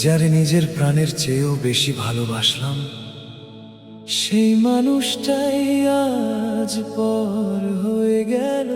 যারে নিজের প্রাণের চেয়েও বেশি ভালোবাসলাম, সেই মানুষটাই আজ পর হয়ে গেল।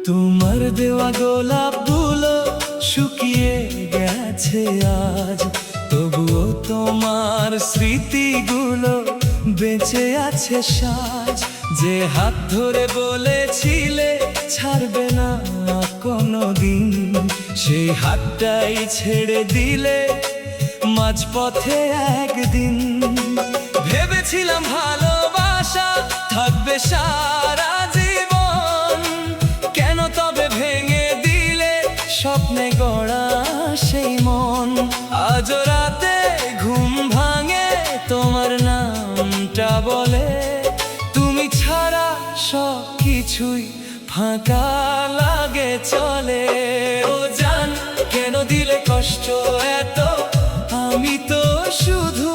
তোমার দেওয়া গোলাপগুলো শুকিয়ে গেছে আজ, তবুও তোমার স্মৃতিগুলো বেঁচে আছে সাজ। যে হাত ধরে বলেছিলে ছাড়বে না কোনোদিন, সেই হাতটাই ছেড়ে দিলে মাঝপথে একদিন। ভেবেছিলাম ভালোবাসা থাকবে সারা জীবন, কেন তবে ভেঙে দিলে স্বপ্নে গড়া সেই মন। আজ রাতে ঘুম ভাঙে তোমার নামটা বলে, তুমি ছাড়া সব কিছুই ফাঁকা লাগে চলে। ও জান, কেন দিলে কষ্ট এত, আমি তো শুধু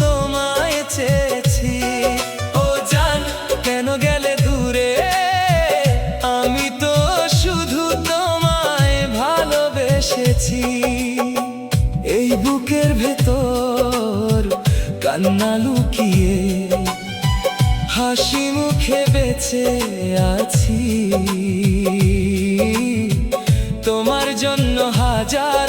তোমায় চেয়েছি। ও জান, কেন গেলে দূরে, আমি তো শুধু তোমায় ভালোবেসেছি। এই বুকের ভেতর কান্না লুকিয়ে হাসি মুখে বেঁচে আছি, তোমার জন্য হাজার